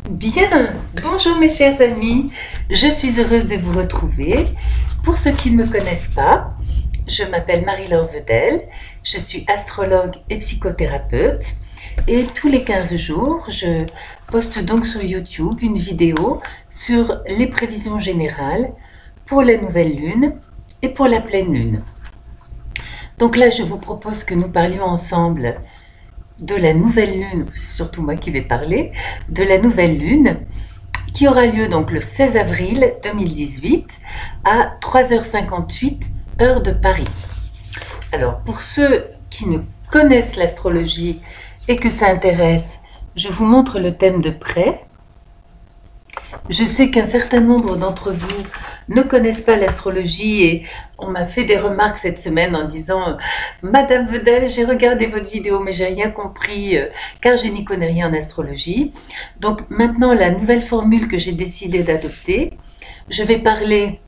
Bien, bonjour mes chers amis, je suis heureuse de vous retrouver. Pour ceux qui ne me connaissent pas, je m'appelle Marie-Laure Vedel, je suis astrologue et psychothérapeute et tous les 15 jours, je poste donc sur YouTube une vidéo sur les prévisions générales pour la nouvelle lune et pour la pleine lune. Donc là, je vous propose que nous parlions ensemble de la nouvelle lune, c'est surtout moi qui vais parler, de la nouvelle lune qui aura lieu donc le 16 avril 2018 à 3h58 heure de Paris. Alors pour ceux qui ne connaissent l'astrologie et que ça intéresse, je vous montre le thème de près. Je sais qu'un certain nombre d'entre vous ne connaissent pas l'astrologie et on m'a fait des remarques cette semaine en disant « Madame Vedel, j'ai regardé votre vidéo mais j'ai rien compris car je n'y connais rien en astrologie. » Donc maintenant, la nouvelle formule que j'ai décidé d'adopter, je vais parler,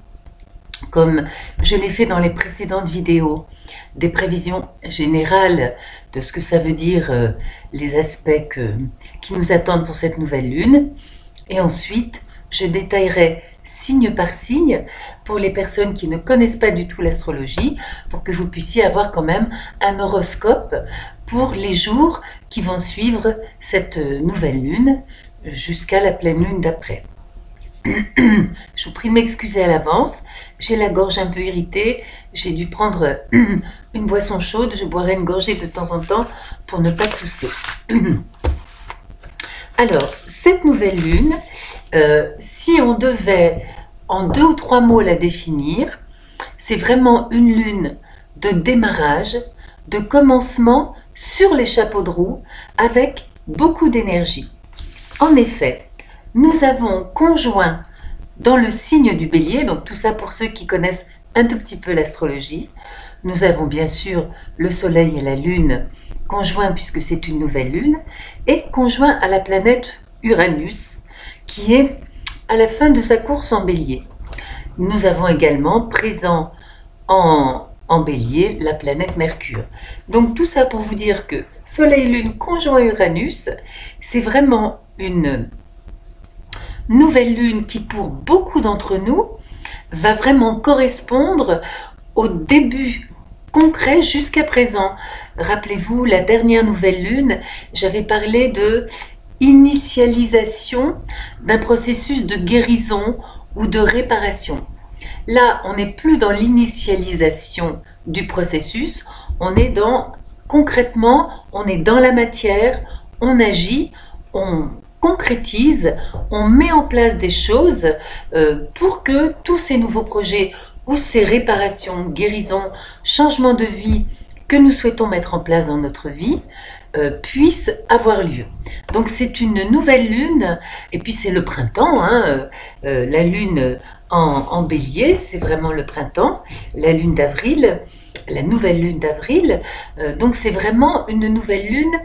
comme je l'ai fait dans les précédentes vidéos, des prévisions générales de ce que ça veut dire, les aspects qui nous attendent pour cette nouvelle lune. Et ensuite, je détaillerai signe par signe pour les personnes qui ne connaissent pas du tout l'astrologie, pour que vous puissiez avoir quand même un horoscope pour les jours qui vont suivre cette nouvelle lune jusqu'à la pleine lune d'après. Je vous prie de m'excuser à l'avance, j'ai la gorge un peu irritée, j'ai dû prendre une boisson chaude, je boirai une gorgée de temps en temps pour ne pas tousser. Alors, cette nouvelle lune, si on devait en 2 ou 3 mots la définir, c'est vraiment une lune de démarrage, de commencement sur les chapeaux de roue avec beaucoup d'énergie. En effet, nous avons conjoint dans le signe du Bélier, donc tout ça pour ceux qui connaissent un tout petit peu l'astrologie, nous avons bien sûr le Soleil et la Lune conjoints puisque c'est une nouvelle lune, et conjoint à la planète Uranus, qui est à la fin de sa course en Bélier. Nous avons également présent en Bélier la planète Mercure. Donc tout ça pour vous dire que Soleil-Lune conjoint à Uranus, c'est vraiment une nouvelle lune qui pour beaucoup d'entre nous va vraiment correspondre au début concret jusqu'à présent. Rappelez-vous, la dernière nouvelle lune, j'avais parlé de initialisation d'un processus de guérison ou de réparation. Là, on n'est plus dans l'initialisation du processus, on est dans, concrètement, on est dans la matière, on agit, on concrétise, on met en place des choses pour que tous ces nouveaux projets ou ces réparations, guérisons, changements de vie que nous souhaitons mettre en place dans notre vie puissent avoir lieu. Donc c'est une nouvelle lune, et puis c'est le printemps, hein, la lune en Bélier, c'est vraiment le printemps, la lune d'avril, la nouvelle lune d'avril, donc c'est vraiment une nouvelle lune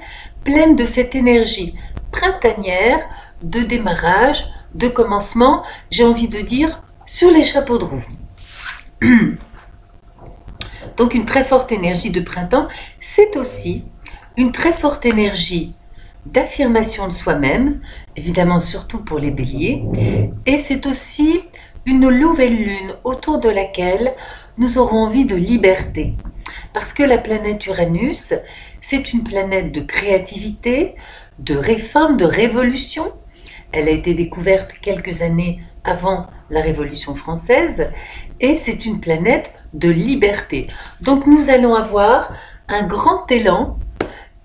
pleine de cette énergie printanière, de démarrage, de commencement, j'ai envie de dire, sur les chapeaux de roue. Donc une très forte énergie de printemps, c'est aussi une très forte énergie d'affirmation de soi-même, évidemment surtout pour les béliers, et c'est aussi une nouvelle lune autour de laquelle nous aurons envie de liberté. Parce que la planète Uranus, c'est une planète de créativité, de réforme, de révolution. Elle a été découverte quelques années avant la Révolution française, et c'est une planète de liberté. Donc nous allons avoir un grand élan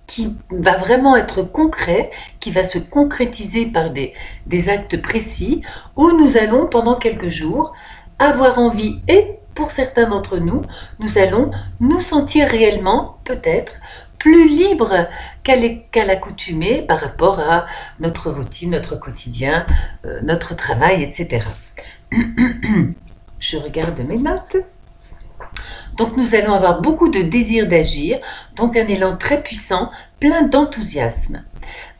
qui va vraiment être concret, qui va se concrétiser par des actes précis, où nous allons pendant quelques jours avoir envie, et pour certains d'entre nous, nous allons nous sentir réellement, peut-être, plus libres qu'à l'accoutumée par rapport à notre routine, notre quotidien, notre travail, etc. Je regarde mes notes. Donc nous allons avoir beaucoup de désir d'agir, donc un élan très puissant, plein d'enthousiasme.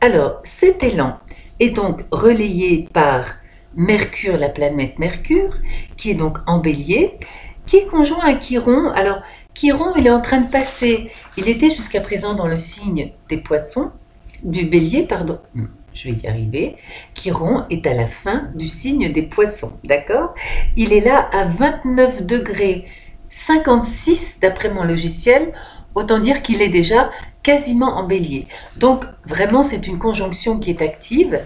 Alors cet élan est donc relayé par Mercure, la planète Mercure, qui est donc en Bélier, qui est conjoint à Chiron. Alors Chiron, il est en train de passer, il était jusqu'à présent dans le signe des Poissons, du Bélier, pardon, je vais y arriver, Chiron est à la fin du signe des poissons, d'accord? Il est là à 29 degrés 56 d'après mon logiciel, autant dire qu'il est déjà quasiment en bélier. Donc vraiment c'est une conjonction qui est active.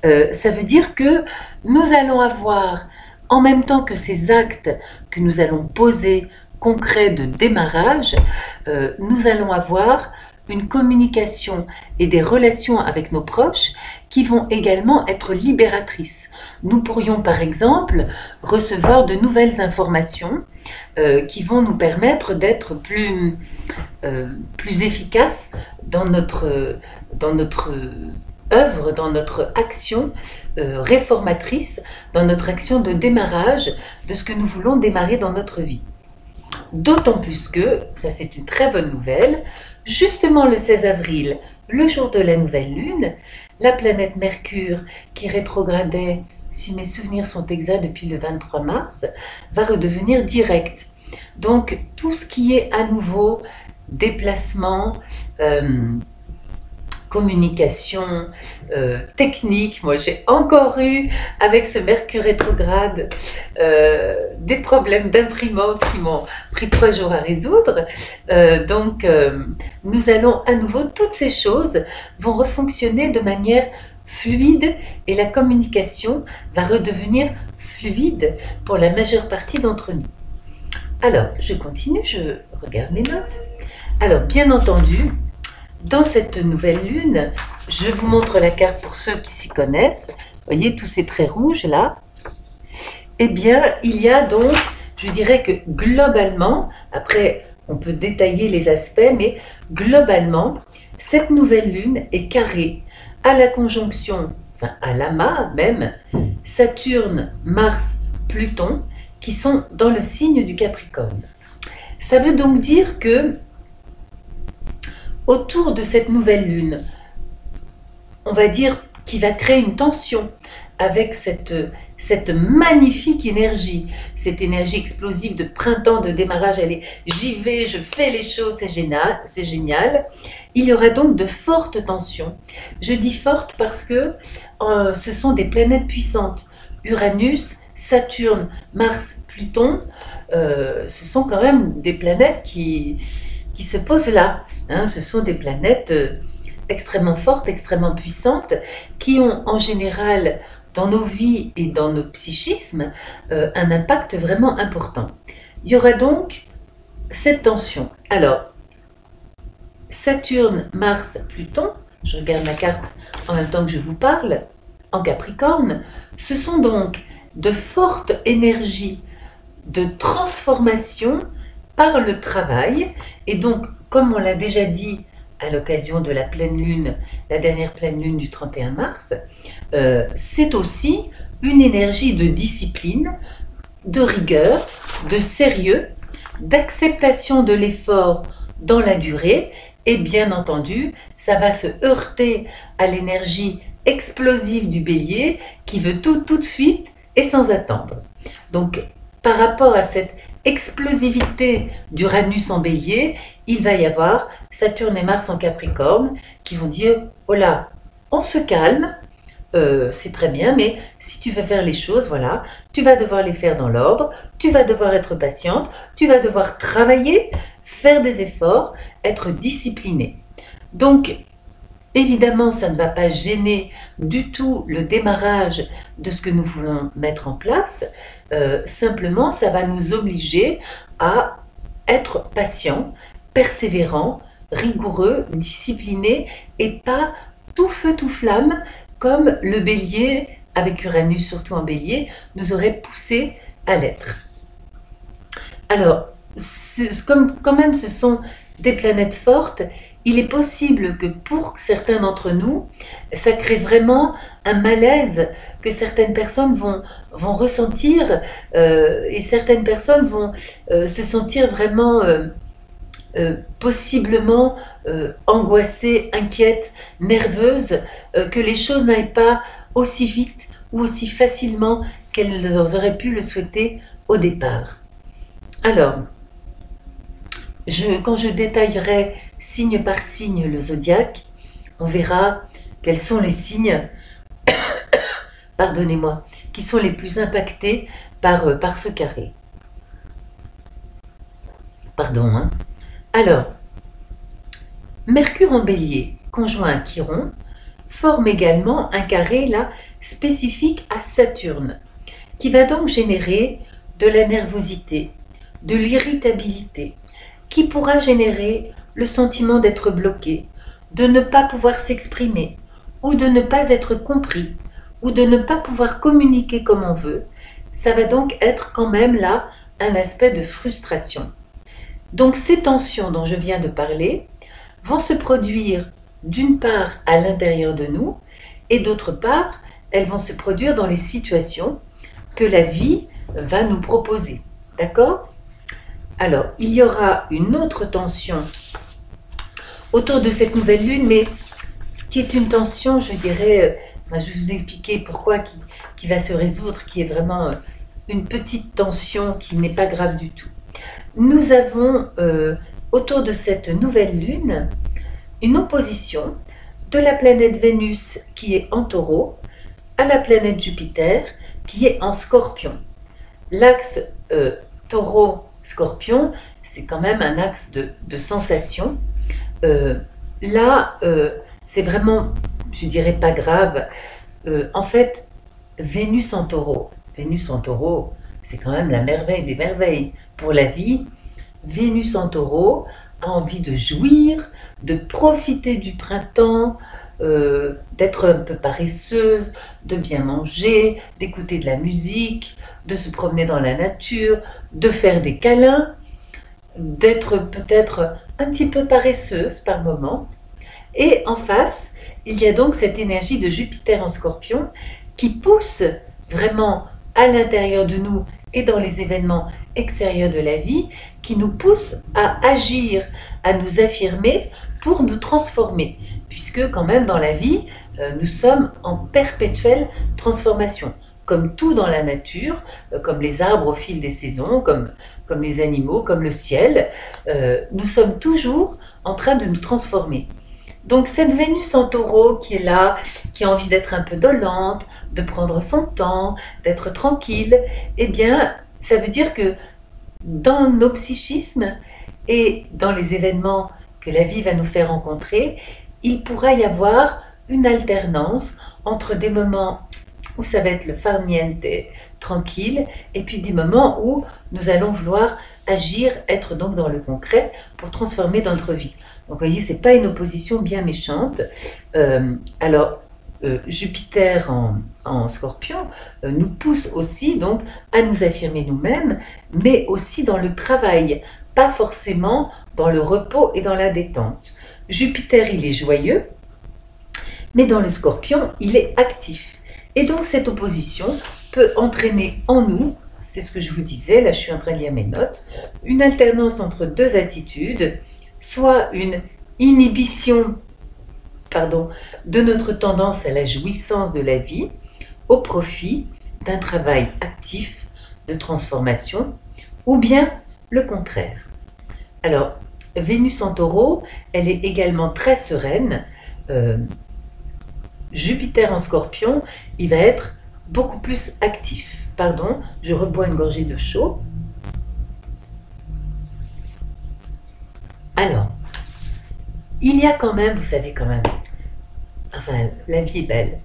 Ça veut dire que nous allons avoir, en même temps que ces actes que nous allons poser concrets de démarrage, nous allons avoir une communication et des relations avec nos proches qui vont également être libératrices. Nous pourrions par exemple recevoir de nouvelles informations qui vont nous permettre d'être plus efficaces dans notre œuvre, dans notre action réformatrice, dans notre action de démarrage de ce que nous voulons démarrer dans notre vie. D'autant plus que, ça c'est une très bonne nouvelle, justement le 16 avril, le jour de la nouvelle lune, la planète Mercure, qui rétrogradait, si mes souvenirs sont exacts, depuis le 23 mars, va redevenir directe. Donc tout ce qui est à nouveau déplacement, communication, technique. Moi, j'ai encore eu, avec ce Mercure rétrograde, des problèmes d'imprimante qui m'ont pris 3 jours à résoudre. Donc, nous allons à nouveau, toutes ces choses vont refonctionner de manière fluide et la communication va redevenir fluide pour la majeure partie d'entre nous. Alors, je continue, je regarde mes notes. Alors, bien entendu, dans cette nouvelle lune, je vous montre la carte pour ceux qui s'y connaissent. Vous voyez tous ces traits rouges là. Eh bien, il y a donc, je dirais que globalement, après on peut détailler les aspects, mais globalement, cette nouvelle lune est carrée à la conjonction, enfin à l'amas même, Saturne, Mars, Pluton, qui sont dans le signe du Capricorne. Ça veut donc dire que autour de cette nouvelle lune, on va dire qu'il va créer une tension avec cette magnifique énergie, cette énergie explosive de printemps, de démarrage, allez, j'y vais, je fais les choses, c'est génial, c'est génial. Il y aura donc de fortes tensions. Je dis fortes parce que ce sont des planètes puissantes. Uranus, Saturne, Mars, Pluton, ce sont quand même des planètes qui se posent là. Hein, ce sont des planètes extrêmement fortes, extrêmement puissantes, qui ont en général dans nos vies et dans nos psychismes un impact vraiment important. Il y aura donc cette tension. Alors, Saturne, Mars, Pluton, je regarde ma carte en même temps que je vous parle, en Capricorne, ce sont donc de fortes énergies de transformation par le travail. Et donc, comme on l'a déjà dit à l'occasion de la pleine lune, la dernière pleine lune du 31 mars, c'est aussi une énergie de discipline, de rigueur, de sérieux, d'acceptation de l'effort dans la durée. Et bien entendu, ça va se heurter à l'énergie explosive du bélier qui veut tout de suite et sans attendre. Donc, par rapport à cette explosivité d'Uranus en bélier, il va y avoir Saturne et Mars en Capricorne qui vont dire « Oh là, on se calme, c'est très bien, mais si tu veux faire les choses, voilà, tu vas devoir les faire dans l'ordre, tu vas devoir être patiente, tu vas devoir travailler, faire des efforts, être discipliné. » Donc, évidemment, ça ne va pas gêner du tout le démarrage de ce que nous voulons mettre en place. Simplement, ça va nous obliger à être patient, persévérant, rigoureux, discipliné et pas tout feu tout flamme comme le bélier, avec Uranus surtout en bélier, nous aurait poussé à l'être. Alors, comme quand même ce sont des planètes fortes, il est possible que pour certains d'entre nous, ça crée vraiment un malaise que certaines personnes vont ressentir et certaines personnes vont se sentir vraiment possiblement angoissées, inquiètes, nerveuses, que les choses n'aillent pas aussi vite ou aussi facilement qu'elles auraient pu le souhaiter au départ. Alors, quand je détaillerai signe par signe le zodiaque, on verra quels sont les signes, pardonnez-moi, qui sont les plus impactés par ce carré. Pardon, hein. Alors, Mercure en Bélier, conjoint à Chiron, forme également un carré là spécifique à Saturne, qui va donc générer de la nervosité, de l'irritabilité, qui pourra générer le sentiment d'être bloqué, de ne pas pouvoir s'exprimer, ou de ne pas être compris, ou de ne pas pouvoir communiquer comme on veut. Ça va donc être quand même là un aspect de frustration. Donc ces tensions dont je viens de parler vont se produire d'une part à l'intérieur de nous et d'autre part, elles vont se produire dans les situations que la vie va nous proposer. D'accord? Alors, il y aura une autre tension autour de cette nouvelle lune, mais qui est une tension, je dirais, je vais vous expliquer pourquoi, qui va se résoudre, qui est vraiment une petite tension qui n'est pas grave du tout. Nous avons autour de cette nouvelle lune une opposition de la planète Vénus qui est en Taureau à la planète Jupiter qui est en Scorpion. L'axe Taureau-Scorpion, c'est quand même un axe de sensation. Là, c'est vraiment, je dirais pas grave. En fait, Vénus en Taureau, c'est quand même la merveille des merveilles pour la vie. Vénus en Taureau a envie de jouir, de profiter du printemps, d'être un peu paresseuse, de bien manger, d'écouter de la musique, de se promener dans la nature, de faire des câlins, d'être peut-être un petit peu paresseuse par moment. Et en face, il y a donc cette énergie de Jupiter en Scorpion qui pousse vraiment à l'intérieur de nous et dans les événements extérieurs de la vie, qui nous pousse à agir, à nous affirmer pour nous transformer, puisque quand même dans la vie, nous sommes en perpétuelle transformation, comme tout dans la nature, comme les arbres au fil des saisons, comme les animaux, comme le ciel, nous sommes toujours en train de nous transformer. Donc cette Vénus en Taureau qui est là, qui a envie d'être un peu dolente, de prendre son temps, d'être tranquille, eh bien ça veut dire que dans nos psychismes et dans les événements que la vie va nous faire rencontrer, il pourra y avoir une alternance entre des moments où ça va être le farniente, tranquille, et puis des moments où nous allons vouloir agir, être donc dans le concret pour transformer notre vie. Donc vous voyez, c'est pas une opposition bien méchante. Jupiter en Scorpion nous pousse aussi donc à nous affirmer nous-mêmes, mais aussi dans le travail, pas forcément dans le repos et dans la détente. Jupiter, il est joyeux, mais dans le Scorpion, il est actif. Et donc cette opposition peut entraîner en nous, c'est ce que je vous disais, là je suis en train de lire mes notes, une alternance entre deux attitudes, soit une inhibition de notre tendance à la jouissance de la vie au profit d'un travail actif de transformation, ou bien le contraire. Alors, Vénus en Taureau, elle est également très sereine. Jupiter en Scorpion, il va être beaucoup plus actif. Pardon, je rebois une gorgée de chaud. Alors, il y a quand même, vous savez quand même, enfin, la vie est belle.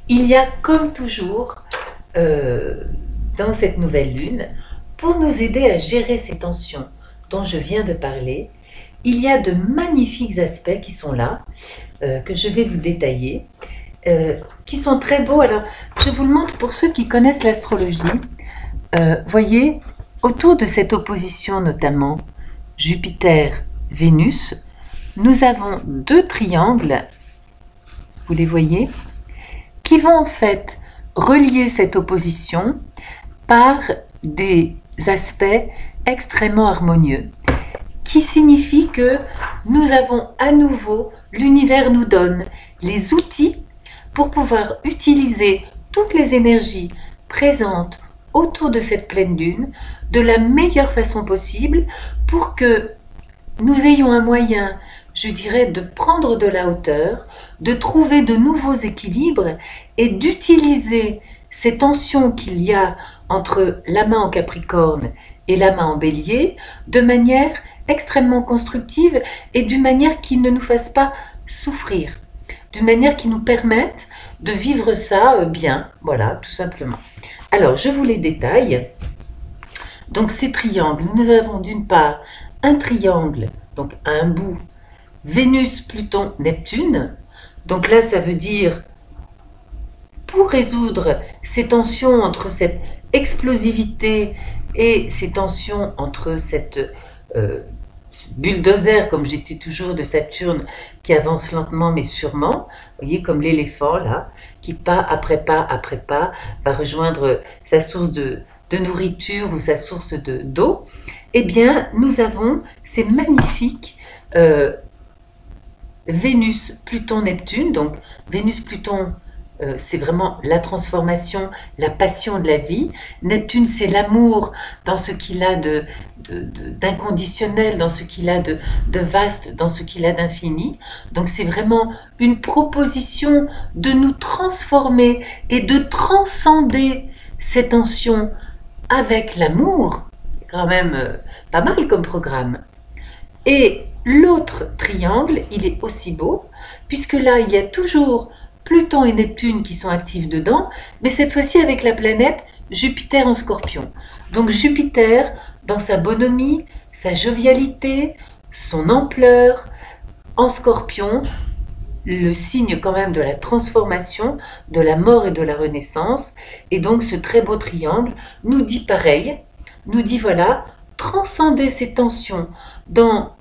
Il y a comme toujours, dans cette nouvelle lune, pour nous aider à gérer ces tensions dont je viens de parler, il y a de magnifiques aspects qui sont là, que je vais vous détailler, qui sont très beaux. Alors, je vous le montre pour ceux qui connaissent l'astrologie. Voyez, autour de cette opposition notamment, Jupiter-Vénus, nous avons deux triangles, vous les voyez, qui vont en fait relier cette opposition par des aspects extrêmement harmonieux, qui signifie que nous avons à nouveau, l'univers nous donne les outils pour pouvoir utiliser toutes les énergies présentes autour de cette pleine lune de la meilleure façon possible pour que nous ayons un moyen, je dirais de prendre de la hauteur, de trouver de nouveaux équilibres et d'utiliser ces tensions qu'il y a entre la main en Capricorne et la main en Bélier de manière extrêmement constructive et d'une manière qui ne nous fasse pas souffrir, d'une manière qui nous permette de vivre ça bien, voilà, tout simplement. Alors, je vous les détaille. Donc, ces triangles, nous avons d'une part un triangle, donc à un bout, Vénus, Pluton, Neptune. Donc là, ça veut dire, pour résoudre ces tensions entre cette explosivité et ces tensions entre cette bulldozer, comme j'étais toujours, de Saturne, qui avance lentement mais sûrement, vous voyez, comme l'éléphant là, qui pas après pas va rejoindre sa source de nourriture ou sa source d'eau, eh bien nous avons ces magnifiques Vénus, Pluton, Neptune. Donc Vénus, Pluton, c'est vraiment la transformation, la passion de la vie. Neptune, c'est l'amour dans ce qu'il a d'inconditionnel, dans ce qu'il a de vaste, dans ce qu'il a d'infini. Donc c'est vraiment une proposition de nous transformer et de transcender ces tensions avec l'amour. C'est quand même pas mal comme programme. Et l'autre triangle, il est aussi beau, puisque là, il y a toujours Pluton et Neptune qui sont actifs dedans, mais cette fois-ci avec la planète Jupiter en Scorpion. Donc Jupiter, dans sa bonhomie, sa jovialité, son ampleur, en Scorpion, le signe quand même de la transformation, de la mort et de la renaissance. Et donc ce très beau triangle nous dit pareil, nous dit voilà, transcender ces tensions dans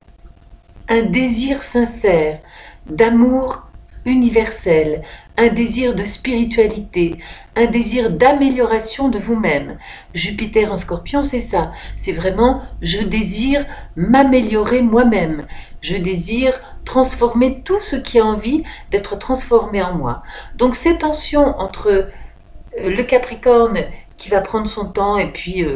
un désir sincère, d'amour universel, un désir de spiritualité, un désir d'amélioration de vous-même. Jupiter en Scorpion, c'est ça. C'est vraiment, je désire m'améliorer moi-même. Je désire transformer tout ce qui a envie d'être transformé en moi. Donc ces tensions entre le Capricorne qui va prendre son temps et puis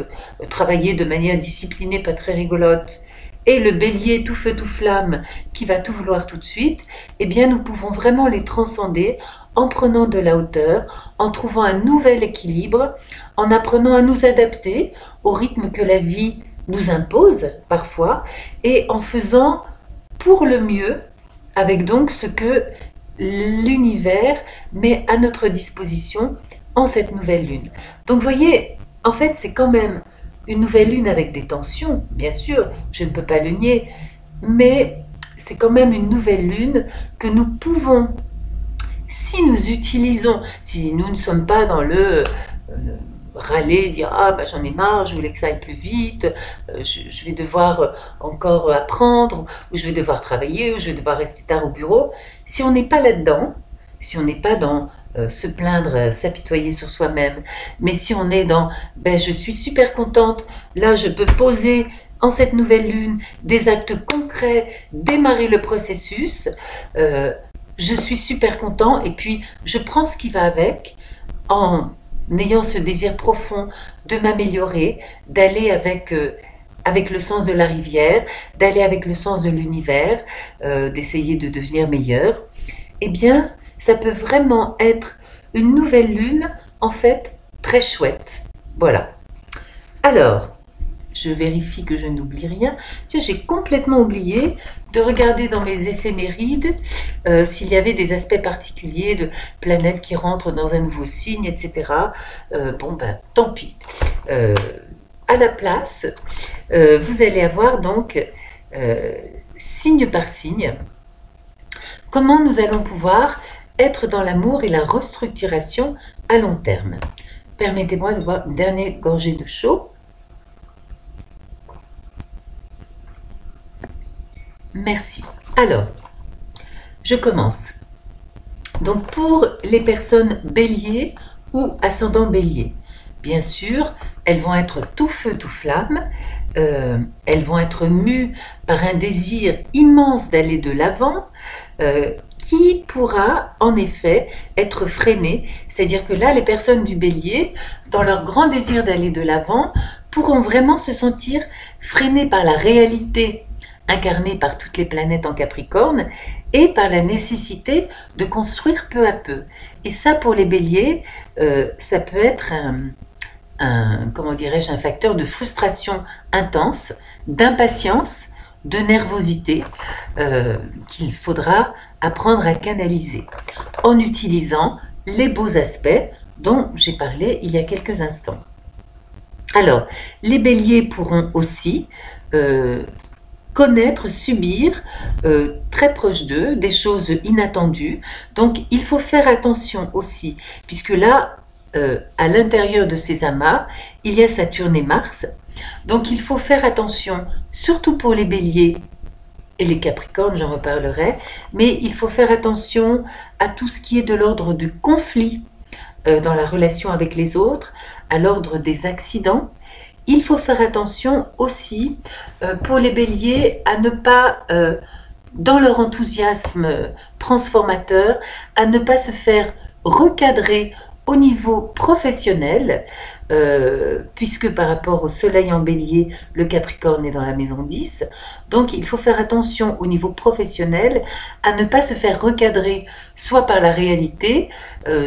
travailler de manière disciplinée, pas très rigolote, et le Bélier tout feu tout flamme qui va tout vouloir tout de suite, eh bien nous pouvons vraiment les transcender en prenant de la hauteur, en trouvant un nouvel équilibre, en apprenant à nous adapter au rythme que la vie nous impose parfois, et en faisant pour le mieux avec donc ce que l'univers met à notre disposition en cette nouvelle lune. Donc vous voyez, en fait c'est quand même une nouvelle lune avec des tensions, bien sûr, je ne peux pas le nier, mais c'est quand même une nouvelle lune que nous pouvons, si nous utilisons, si nous ne sommes pas dans le râler, dire « Ah, bah, j'en ai marre, je voulais que ça aille plus vite, je vais devoir encore apprendre, ou je vais devoir travailler, ou je vais devoir rester tard au bureau », si on n'est pas là-dedans, si on n'est pas dans se plaindre, s'apitoyer sur soi-même, mais si on est dans ben, je suis super contente, là je peux poser en cette nouvelle lune des actes concrets, démarrer le processus, je suis super content et puis je prends ce qui va avec en ayant ce désir profond de m'améliorer, d'aller avec le sens de la rivière, d'aller avec le sens de l'univers, d'essayer de devenir meilleur, eh bien ça peut vraiment être une nouvelle lune, en fait, très chouette. Voilà. Alors, je vérifie que je n'oublie rien. Tiens, j'ai complètement oublié de regarder dans mes éphémérides s'il y avait des aspects particuliers de planètes qui rentrent dans un nouveau signe, etc. Bon, ben, tant pis. À la place, vous allez avoir donc, signe par signe, comment nous allons pouvoir être dans l'amour et la restructuration à long terme. Permettez-moi de boire une dernière gorgée de chaud. Merci. Alors, je commence. Donc pour les personnes bélier ou ascendant bélier, bien sûr, elles vont être tout feu, tout flamme, elles vont être mues par un désir immense d'aller de l'avant, qui pourra en effet être freiné. C'est-à-dire que là, les personnes du bélier, dans leur grand désir d'aller de l'avant, pourront vraiment se sentir freinées par la réalité incarné par toutes les planètes en Capricorne, et par la nécessité de construire peu à peu. Et ça, pour les béliers, ça peut être comment dirais-je, un facteur de frustration intense, d'impatience, de nervosité, qu'il faudra apprendre à canaliser en utilisant les beaux aspects dont j'ai parlé il y a quelques instants. Alors, les béliers pourront aussi connaître, subir, très proche d'eux, des choses inattendues. Donc, il faut faire attention aussi, puisque là, à l'intérieur de ces amas, il y a Saturne et Mars. Donc, il faut faire attention, surtout pour les béliers et les capricornes, j'en reparlerai, mais il faut faire attention à tout ce qui est de l'ordre du conflit dans la relation avec les autres, à l'ordre des accidents. Il faut faire attention aussi pour les béliers à ne pas, dans leur enthousiasme transformateur, à ne pas se faire recadrer au niveau professionnel, puisque par rapport au soleil en bélier, le Capricorne est dans la maison 10. Donc il faut faire attention au niveau professionnel à ne pas se faire recadrer soit par la réalité,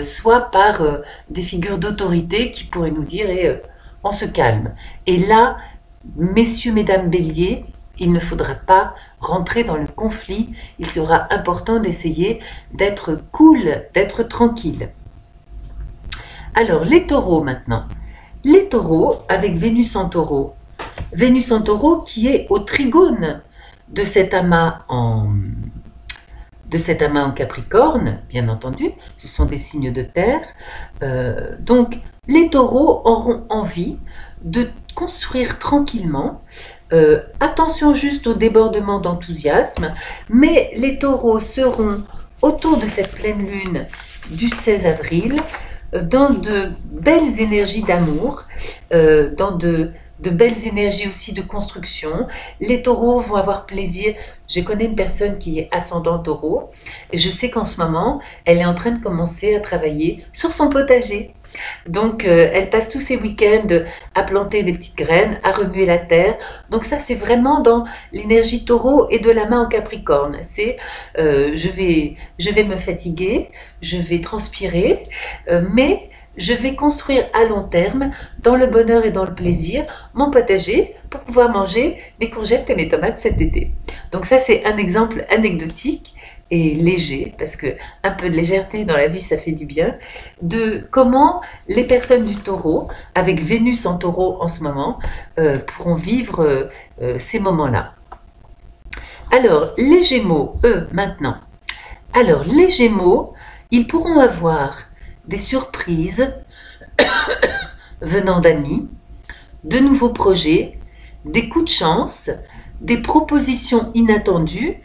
soit par des figures d'autorité qui pourraient nous dire on se calme. Et là, messieurs, mesdames béliers, il ne faudra pas rentrer dans le conflit. Il sera important d'essayer d'être cool, d'être tranquille. Alors, les taureaux maintenant. Les taureaux, avec Vénus en taureau qui est au trigone de cet amas en Capricorne, bien entendu, ce sont des signes de terre. Donc, les taureaux auront envie de construire tranquillement. Attention juste au débordement d'enthousiasme, mais les taureaux seront autour de cette pleine lune du 16 avril dans de belles énergies d'amour, dans de belles énergies aussi de construction. Les taureaux vont avoir plaisir. Je connais une personne qui est ascendant taureau et je sais qu'en ce moment, elle est en train de commencer à travailler sur son potager. Donc, elle passe tous ses week-ends à planter des petites graines, à remuer la terre. Donc ça, c'est vraiment dans l'énergie taureau et de la main en Capricorne. C'est je vais me fatiguer, je vais transpirer, mais je vais construire à long terme, dans le bonheur et dans le plaisir, mon potager pour pouvoir manger mes courgettes et mes tomates cet été. Donc ça, c'est un exemple anecdotique et léger, parce que un peu de légèreté dans la vie, ça fait du bien, de comment les personnes du taureau, avec Vénus en taureau en ce moment, pourront vivre ces moments-là. Alors, les Gémeaux, eux, maintenant. Alors, les Gémeaux, ils pourront avoir des surprises venant d'amis, de nouveaux projets, des coups de chance, des propositions inattendues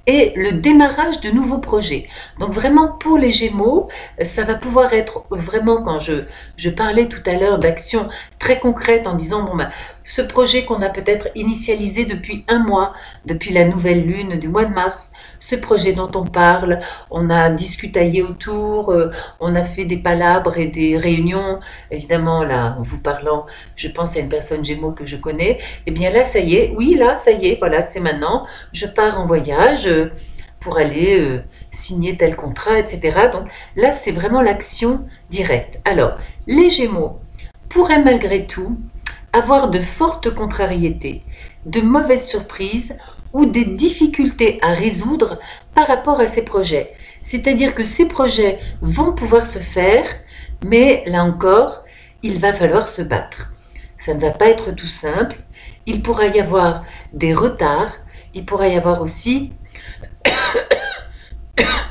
et le démarrage de nouveaux projets. Donc vraiment pour les Gémeaux, ça va pouvoir être vraiment, quand je parlais tout à l'heure d'actions très concrètes en disant bon ben, ce projet qu'on a peut-être initialisé depuis un mois, depuis la nouvelle lune du mois de mars, ce projet dont on parle, on a discutaillé autour, on a fait des palabres et des réunions, évidemment là en vous parlant, je pense à une personne Gémeaux que je connais, et bien là ça y est, oui là ça y est, voilà c'est maintenant, je pars en voyage pour aller signer tel contrat, etc. Donc là c'est vraiment l'action directe. Alors les Gémeaux pourraient malgré tout avoir de fortes contrariétés, de mauvaises surprises ou des difficultés à résoudre par rapport à ces projets. C'est-à-dire que ces projets vont pouvoir se faire, mais là encore, il va falloir se battre. Ça ne va pas être tout simple. Il pourra y avoir des retards, il pourra y avoir aussi,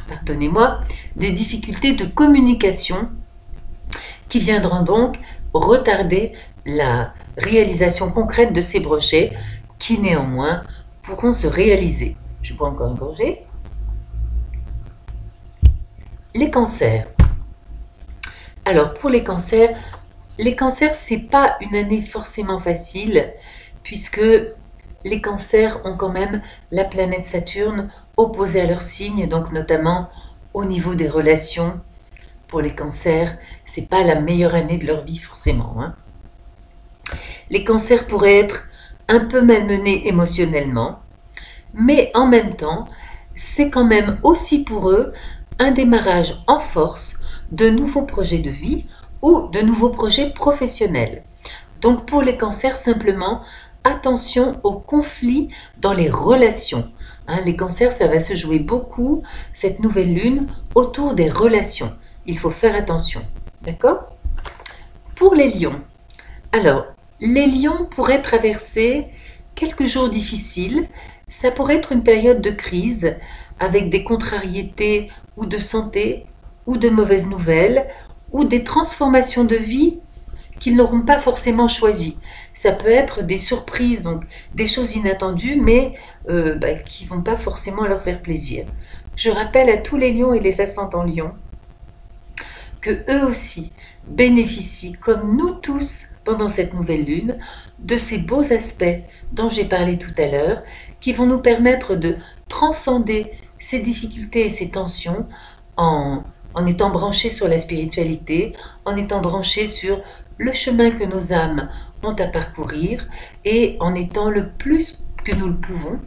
pardonnez-moi, des difficultés de communication qui viendront donc retarder la réalisation concrète de ces projets qui néanmoins pourront se réaliser. Je bois encore une gorgée. Les cancers. Alors pour les cancers, c'est pas une année forcément facile puisque les cancers ont quand même la planète Saturne opposée à leur signe, donc notamment au niveau des relations. Pour les cancers, c'est pas la meilleure année de leur vie forcément, hein. Les cancers pourraient être un peu malmenés émotionnellement, mais en même temps, c'est quand même aussi pour eux un démarrage en force de nouveaux projets de vie ou de nouveaux projets professionnels. Donc pour les cancers, simplement, attention aux conflits dans les relations. Les cancers, ça va se jouer beaucoup, cette nouvelle lune, autour des relations. Il faut faire attention. D'accord? Pour les lions, alors, les lions pourraient traverser quelques jours difficiles. Ça pourrait être une période de crise avec des contrariétés ou de santé ou de mauvaises nouvelles ou des transformations de vie qu'ils n'auront pas forcément choisies. Ça peut être des surprises, donc des choses inattendues, mais qui ne vont pas forcément leur faire plaisir. Je rappelle à tous les lions et les ascendants lions que eux aussi bénéficient, comme nous tous, pendant cette nouvelle lune, de ces beaux aspects dont j'ai parlé tout à l'heure, qui vont nous permettre de transcender ces difficultés et ces tensions en étant branchés sur la spiritualité, en étant branchés sur le chemin que nos âmes ont à parcourir et en étant le plus que nous le pouvons,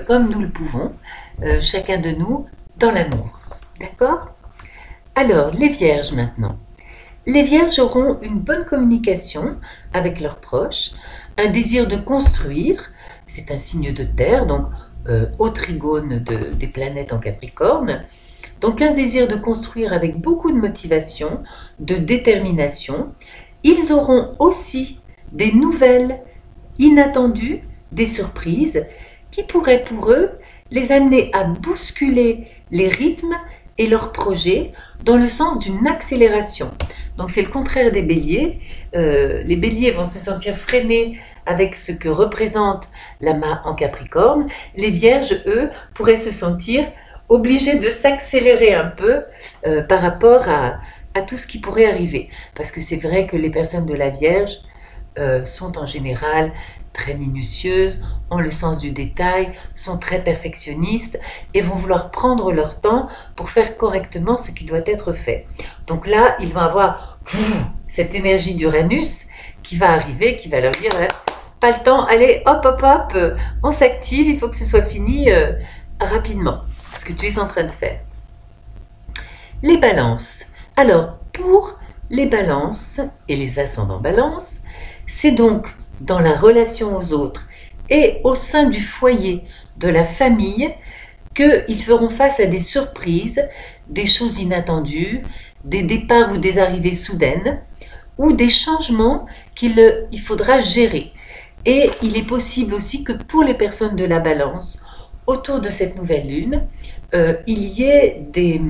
comme nous le pouvons, chacun de nous, dans l'amour. D'accord ? Alors, les vierges maintenant. Les vierges auront une bonne communication avec leurs proches, un désir de construire, c'est un signe de terre, donc au trigone des planètes en Capricorne, donc un désir de construire avec beaucoup de motivation, de détermination. Ils auront aussi des nouvelles inattendues, des surprises, qui pourraient pour eux les amener à bousculer les rythmes et leurs projets dans le sens d'une accélération. Donc c'est le contraire des béliers. Les béliers vont se sentir freinés avec ce que représente la mât en Capricorne. Les vierges, eux, pourraient se sentir obligés de s'accélérer un peu par rapport à tout ce qui pourrait arriver. Parce que c'est vrai que les personnes de la Vierge sont en général très minutieuses, ont le sens du détail, sont très perfectionnistes et vont vouloir prendre leur temps pour faire correctement ce qui doit être fait. Donc là, ils vont avoir cette énergie d'Uranus qui va arriver, qui va leur dire pas le temps, allez, hop, hop, hop, on s'active, il faut que ce soit fini rapidement, ce que tu es en train de faire. Les balances. Alors, pour les balances et les ascendants balance, c'est donc dans la relation aux autres et au sein du foyer, de la famille, qu'ils feront face à des surprises, des choses inattendues, des départs ou des arrivées soudaines, ou des changements qu'il faudra gérer. Et il est possible aussi que pour les personnes de la balance, autour de cette nouvelle lune, il y ait des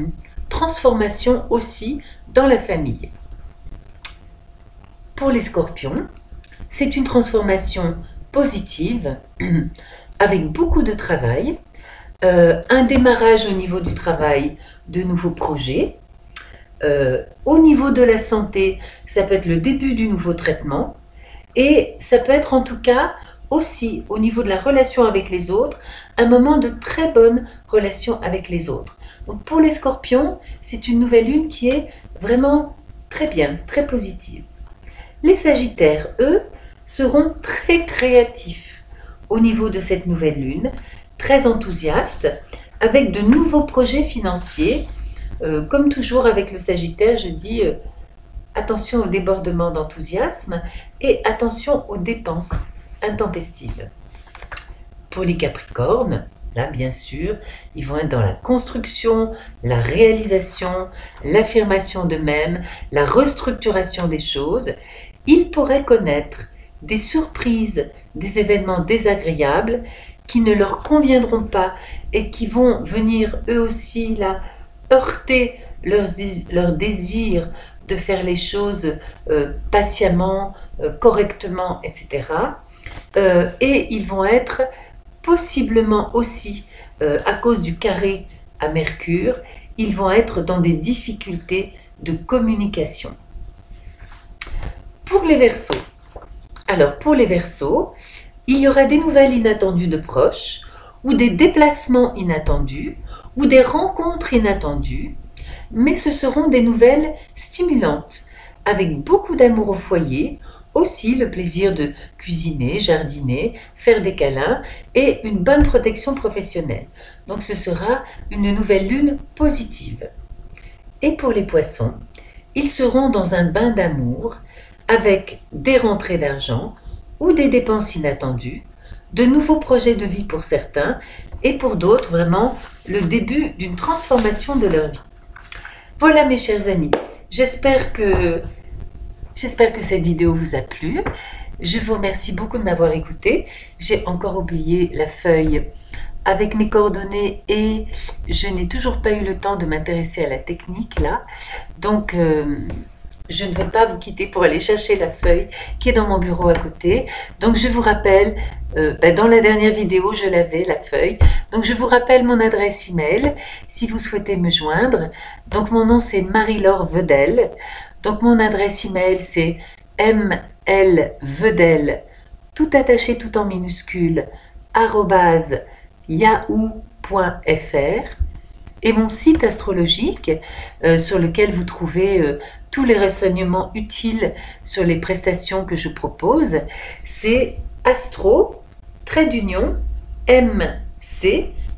transformations aussi dans la famille. Pour les scorpions, c'est une transformation positive avec beaucoup de travail, un démarrage au niveau du travail de nouveaux projets. Au niveau de la santé, ça peut être le début du nouveau traitement et ça peut être en tout cas aussi au niveau de la relation avec les autres, un moment de très bonne relation avec les autres. Donc pour les scorpions, c'est une nouvelle lune qui est vraiment très bien, très positive. Les sagittaires, eux, seront très créatifs au niveau de cette nouvelle lune, très enthousiastes, avec de nouveaux projets financiers. Comme toujours avec le Sagittaire, je dis attention au débordement d'enthousiasme et attention aux dépenses intempestives. Pour les Capricornes, là bien sûr, ils vont être dans la construction, la réalisation, l'affirmation d'eux-mêmes, la restructuration des choses. Ils pourraient connaître des surprises, des événements désagréables qui ne leur conviendront pas et qui vont venir eux aussi là heurter leur désir de faire les choses patiemment, correctement, etc. Et ils vont être possiblement aussi, à cause du carré à Mercure, ils vont être dans des difficultés de communication. Pour les Verseaux, alors pour les Verseaux, il y aura des nouvelles inattendues de proches, ou des déplacements inattendus, ou des rencontres inattendues, mais ce seront des nouvelles stimulantes, avec beaucoup d'amour au foyer, aussi le plaisir de cuisiner, jardiner, faire des câlins et une bonne protection professionnelle. Donc ce sera une nouvelle lune positive. Et pour les poissons, ils seront dans un bain d'amour avec des rentrées d'argent ou des dépenses inattendues, de nouveaux projets de vie pour certains et pour d'autres vraiment le début d'une transformation de leur vie. Voilà mes chers amis, j'espère que cette vidéo vous a plu. Je vous remercie beaucoup de m'avoir écouté. J'ai encore oublié la feuille avec mes coordonnées et je n'ai toujours pas eu le temps de m'intéresser à la technique là. Donc je ne vais pas vous quitter pour aller chercher la feuille qui est dans mon bureau à côté. Donc je vous rappelle, dans la dernière vidéo je l'avais la feuille. Donc je vous rappelle mon adresse email si vous souhaitez me joindre. Donc mon nom c'est Marie-Laure Vedel. Donc mon adresse email c'est mlvedel, tout attaché, tout en minuscule, @yahoo.fr. Et mon site astrologique sur lequel vous trouvez tous les renseignements utiles sur les prestations que je propose, c'est astro-mc,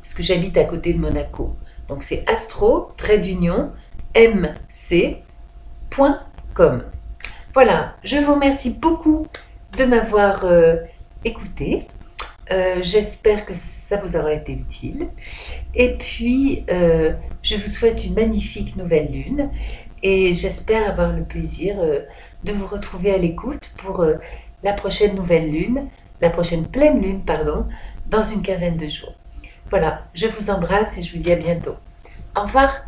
parce que j'habite à côté de Monaco. Donc c'est astro-mc.com. Voilà, je vous remercie beaucoup de m'avoir écouté. J'espère que ça vous aura été utile. Et puis, je vous souhaite une magnifique nouvelle lune. Et j'espère avoir le plaisir de vous retrouver à l'écoute pour la prochaine nouvelle lune, la prochaine pleine lune, pardon, dans une quinzaine de jours. Voilà, je vous embrasse et je vous dis à bientôt. Au revoir.